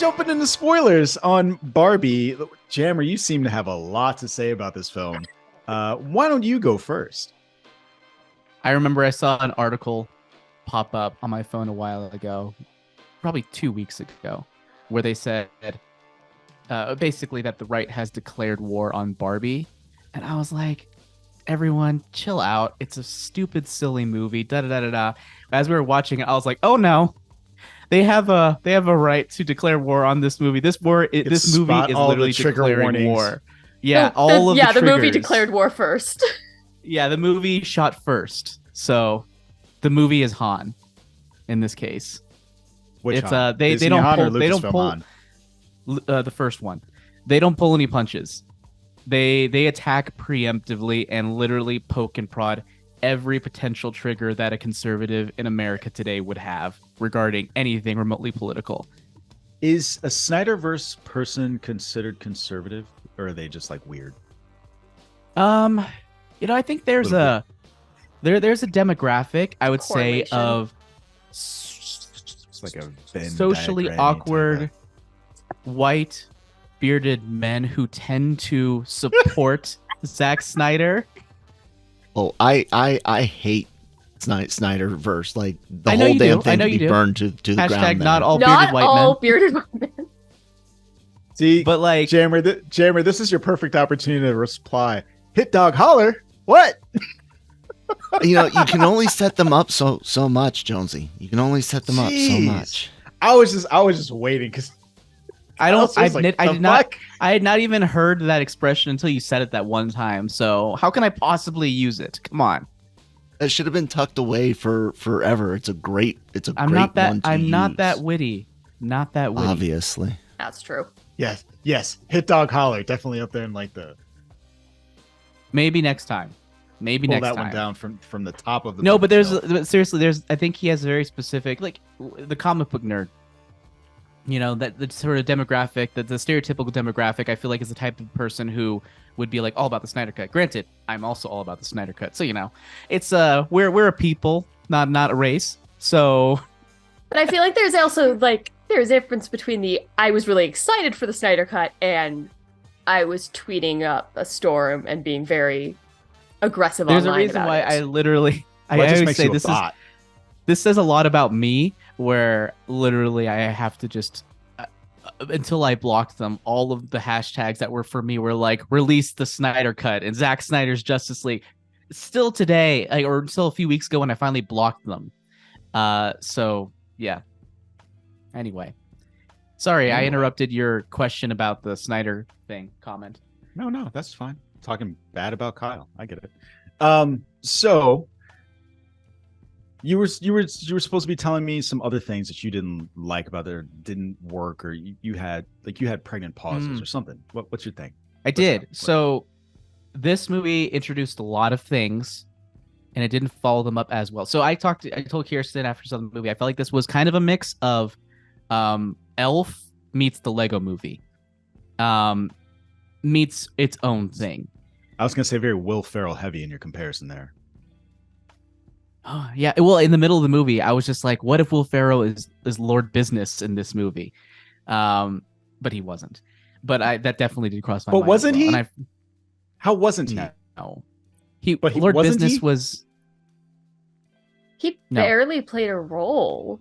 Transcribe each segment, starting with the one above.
jumping into spoilers on Barbie. Jammer, you seem to have a lot to say about this film. Why don't you go first? I remember I saw an article pop up on my phone a while ago, probably 2 weeks ago, where they said basically that the right has declared war on Barbie. And I was like, everyone, chill out. It's a stupid, silly movie. Da da da da da. As we were watching it, I was like, oh no. They have a right to declare war on this movie. This movie is literally declaring warnings. war. Yeah, the movie declared war first. Yeah, the movie shot first. So the movie is Han in this case. Which it's Han? they Disney don't Han pull or they don't Lucasfilm pull Han? The first one. They don't pull any punches. They attack preemptively and literally poke and prod every potential trigger that a conservative in America today would have regarding anything remotely political. Is a Snyderverse person considered conservative, or are they just like weird? I think there's a demographic, I would say, of it's like a Venn socially diagram awkward white bearded men who tend to support Zack Snyder. Oh, I hate Snyderverse. Like the I know whole you damn do. I thing know to you be do. burned to the ground. Hashtag there. not all bearded Not white all men. bearded white men. See, But like, Jammer, this is your perfect opportunity to reply. Hit dog holler. What? You can only set them up so much, Jonesy. You can only set them up so Jeez. much. I was just waiting because I had not even heard that expression until you said it that one time. So how can I possibly use it? Come on. It should have been tucked away for forever. It's a great one I'm not that use. witty. Not that witty. Obviously. That's true. Yes. Hit dog holler. Definitely up there in like the Maybe next time. Maybe pull next that time. one down from the top of the No, but bookshelf. seriously, I think he has a very specific, like the comic book nerd. That the sort of demographic, the stereotypical demographic, I feel like is the type of person who would be like all about the Snyder Cut. Granted, I'm also all about the Snyder Cut. So, it's we're a people, not a race. So But I feel like there's also there's a difference between I was really excited for the Snyder Cut and I was tweeting up a storm and being very aggressive there's online a reason about why it. I literally I Well, it just always makes say you a this thought. this says a lot about me, where literally I have to just until I blocked them, all of the hashtags that were for me were like release the Snyder Cut and Zack Snyder's Justice League. Still today, or until a few weeks ago when I finally blocked them. So yeah. Anyway, sorry, I interrupted your question about the Snyder thing comment. No, that's fine. Talking bad about Kyle. I get it. So you were supposed to be telling me some other things that you didn't like about it or didn't work, or you had pregnant pauses or something. What's your thing? I did. So this movie introduced a lot of things and it didn't follow them up as well. So I told Kirsten after saw the movie, I felt like this was kind of a mix of Elf meets the Lego movie. Meets its own thing. I was gonna say very Will Ferrell heavy in your comparison there. Oh, yeah. Well, in the middle of the movie, I was just like, what if Will Ferrell is Lord Business in this movie? But he wasn't. But that definitely did cross my mind. But wasn't he? And How wasn't he? no. Lord Business he? was. He No. barely played a role,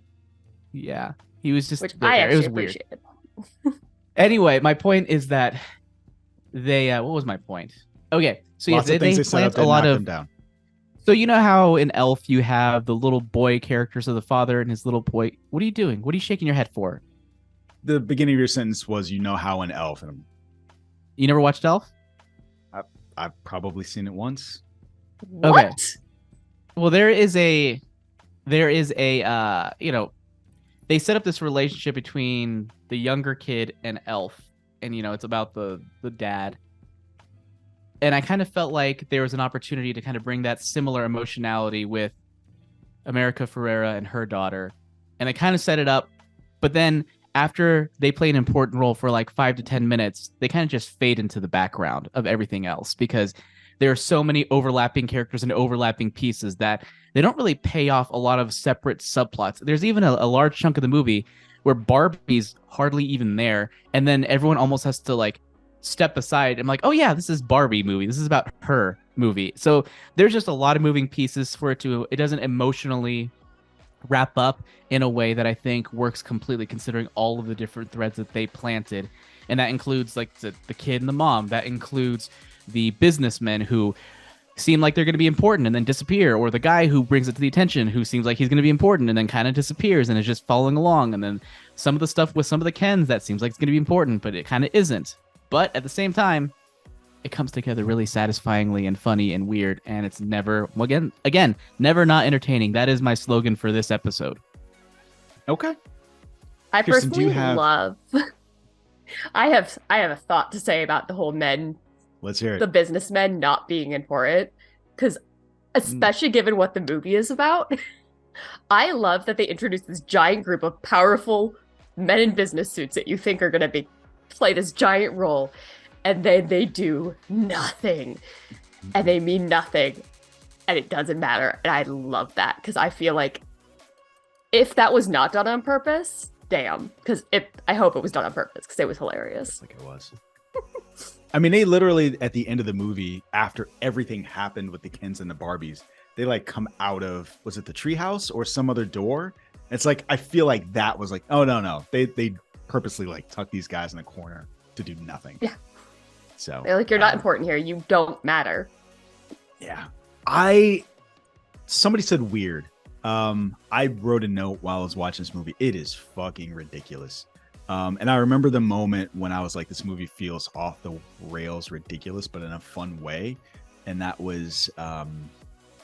Yeah. He was just. which there. I It actually was weird. appreciated. Anyway, my point is that they. What was my point? Okay. So Lots of things they they set up plant a to lot knock of. them down. So you know how in Elf you have the little boy characters of the father and his little boy. What are you doing? What are you shaking your head for? The beginning of your sentence was, how an elf, and You never watched Elf? I've probably seen it once. Okay. What? Well, there is a they set up this relationship between the younger kid and Elf, and it's about the dad. And I kind of felt like there was an opportunity to kind of bring that similar emotionality with America Ferrera and her daughter. And they kind of set it up, but then after they play an important role for like 5 to 10 minutes, they kind of just fade into the background of everything else because there are so many overlapping characters and overlapping pieces that they don't really pay off a lot of separate subplots. There's even a large chunk of the movie where Barbie's hardly even there, and then everyone almost has to like step aside. I'm like, oh yeah, this is Barbie movie. This is about her movie. So there's just a lot of moving pieces for it doesn't emotionally wrap up in a way that I think works completely, considering all of the different threads that they planted. And that includes like the kid and the mom. That includes the businessmen who seem like they're going to be important and then disappear, or the guy who brings it to the attention who seems like he's going to be important and then kind of disappears and is just following along. And then some of the stuff with some of the Kens that seems like it's going to be important, but it kind of isn't. But at the same time, it comes together really satisfyingly and funny and weird, and it's never, again, never not entertaining. That is my slogan for this episode. Okay. I Kirsten, do you personally love. I have a thought to say about the whole men, Let's hear it. the businessmen not being important, because especially given what the movie is about, I love that they introduced this giant group of powerful men in business suits that you think are going to play this giant role, and then they do nothing, and they mean nothing, and it doesn't matter. And I love that, because I feel like if that was not done on purpose, damn. Because I hope it was done on purpose, because it was hilarious. Like it was. I mean, they literally at the end of the movie, after everything happened with the Kens and the Barbies, they like come out of, was it the treehouse or some other door? It's like, I feel like that was like, oh no, they purposely like tuck these guys in the corner to do nothing. Yeah. So They're like, you're not important here. You don't matter. Yeah. Somebody said weird. I wrote a note while I was watching this movie. It is fucking ridiculous. And I remember the moment when I was like, this movie feels off the rails ridiculous, but in a fun way. And that was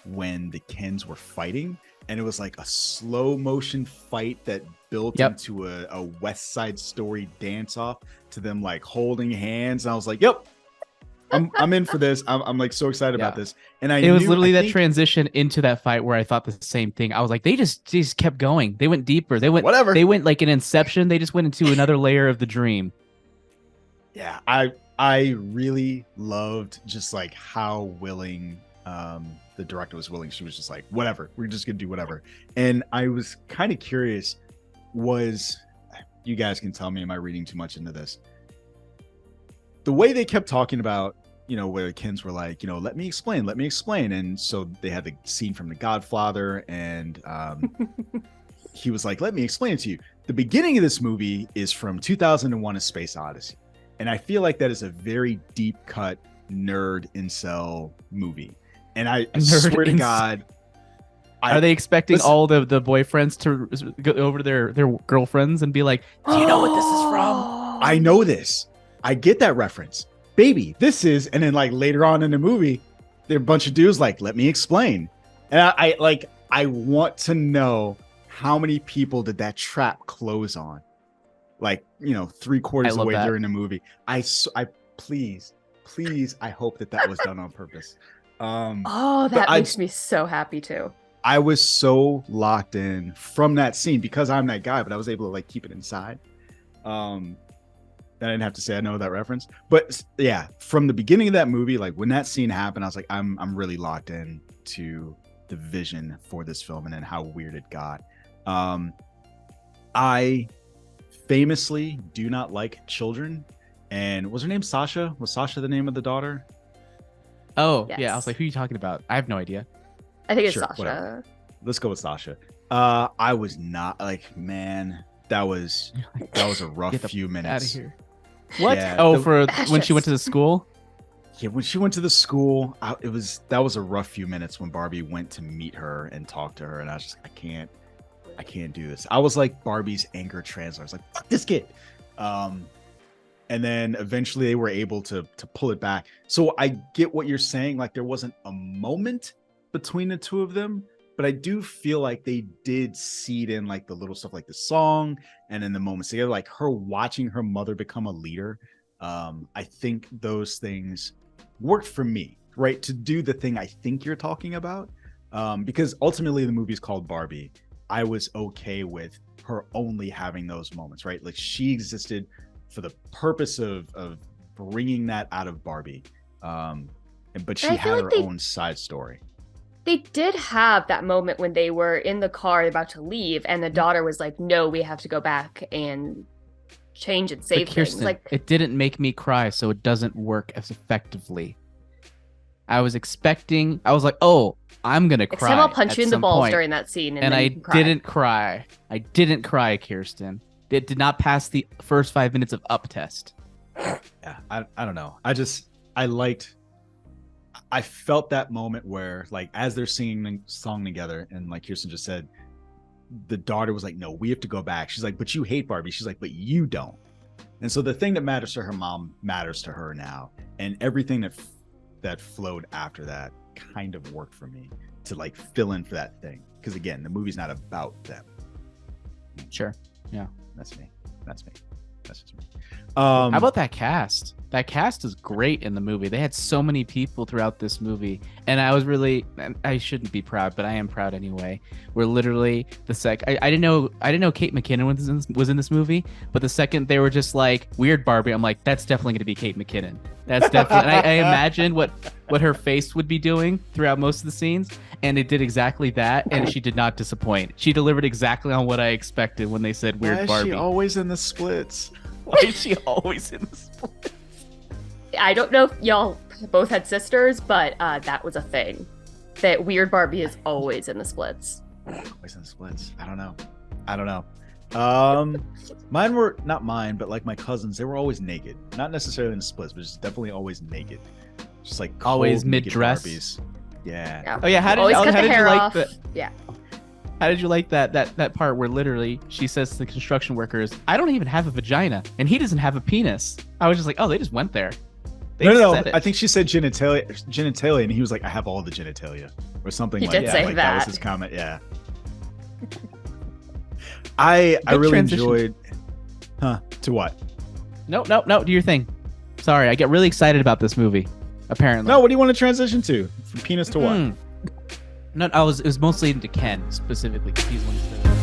when the Kens were fighting, and it was like a slow motion fight that built into a West Side Story dance off to them like holding hands. And I was like, yep, I'm in for this. I'm like so excited about this. And it was literally that transition into that fight where I thought the same thing. I was like, they just kept going. They went deeper. They went like an Inception. They just went into another layer of the dream. Yeah, I really loved just like how willing the director was willing. She was just like, whatever, we're just gonna do whatever. And I was kind of curious, you guys can tell me, am I reading too much into this? The way they kept talking about, where the Kens were like, let me explain. And so they had the scene from The Godfather, and he was like, let me explain it to you. The beginning of this movie is from 2001: A Space Odyssey. And I feel like that is a very deep cut nerd incel movie. And I swear to God, are they expecting all the boyfriends to go over to their girlfriends and be like, do you know what this is from? I know this. I get that reference. Baby, this is, and then like later on in the movie, there are a bunch of dudes like, let me explain. And I want to know how many people did that trap close on? Like, 3/4 of the way during the movie. I please, I hope that was done on purpose. That makes me so happy too. I was so locked in from that scene because I'm that guy, but I was able to like keep it inside. I didn't have to say I know that reference, but yeah, from the beginning of that movie, like when that scene happened, I was like, I'm really locked in to the vision for this film and then how weird it got. I famously do not like children. And was her name Sasha? Was Sasha the name of the daughter? Oh, yes. Yeah. I was like, who are you talking about? I have no idea. I think it's Sure, Sasha. whatever. Let's go with Sasha. I was not like, man, that was a rough few minutes. Out of here. What? Yeah, for when she went to the school? Yeah, when she went to the school, that was a rough few minutes when Barbie went to meet her and talk to her, and I was just, I can't do this. I was like Barbie's anger translator. I was like, fuck this kid. And then eventually they were able to pull it back. So I get what you're saying. Like there wasn't a moment between the two of them, but I do feel like they did seed in like the little stuff, like the song, and then the moments together, like her watching her mother become a leader. I think those things worked for me, right? To do the thing I think you're talking about, because ultimately the movie's called Barbie. I was okay with her only having those moments, right? Like she existed for the purpose of bringing that out of Barbie, but she had her own side story. They did have that moment when they were in the car about to leave, and the daughter was like, "No, we have to go back and change and save But Kirsten, things." Like, it didn't make me cry, so it doesn't work as effectively. I was like, oh, I'm gonna cry. Except I'll punch at you in the some balls point. during that scene, And then I you can cry. didn't cry. I didn't cry, Kirsten. It did not pass the first 5 minutes of up test. Yeah, I don't know. I felt that moment where, like, as they're singing the song together, and like Kirsten just said, the daughter was like, "No, we have to go back." She's like, "But you hate Barbie." She's like, "But you don't." And so the thing that matters to her mom matters to her now, and everything that flowed after that kind of worked for me to like fill in for that thing. Because again, the movie's not about them. Sure. Yeah. That's me. That's just me. How about that cast? That cast is great in the movie. They had so many people throughout this movie, and I shouldn't be proud, but I am proud anyway. We're literally I didn't know Kate McKinnon was in this movie, but the second they were just like weird Barbie, I'm like, that's definitely going to be Kate McKinnon. That's definitely. And I imagined what her face would be doing throughout most of the scenes, and it did exactly that, and she did not disappoint. She delivered exactly on what I expected when they said weird Barbie. Why is she always in the splits? Why is she always in the split? I don't know if y'all both had sisters, but that was a thing. That weird Barbie is always in the splits. Always in the splits. I don't know. Mine were not mine, but like my cousins, they were always naked. Not necessarily in the splits, but just definitely always naked. Just like always cold, naked mid-dress? Barbies. Yeah. Yeah. Oh yeah, how Always cut did the you hair like off. that? Yeah. How did you like that part where literally she says to the construction workers, "I don't even have a vagina, and he doesn't have a penis." I was just like, oh, they just went there. They No. said it. I think she said genitalia, and he was like, "I have all the genitalia," or something He like did that. say Like that was that. his comment. Yeah. I Good really transition. enjoyed. To what? No, do your thing. Sorry, I get really excited about this movie. Apparently. No, what do you want to transition to? From penis to what? No, it was mostly into Ken specifically. 'Cause he's one of the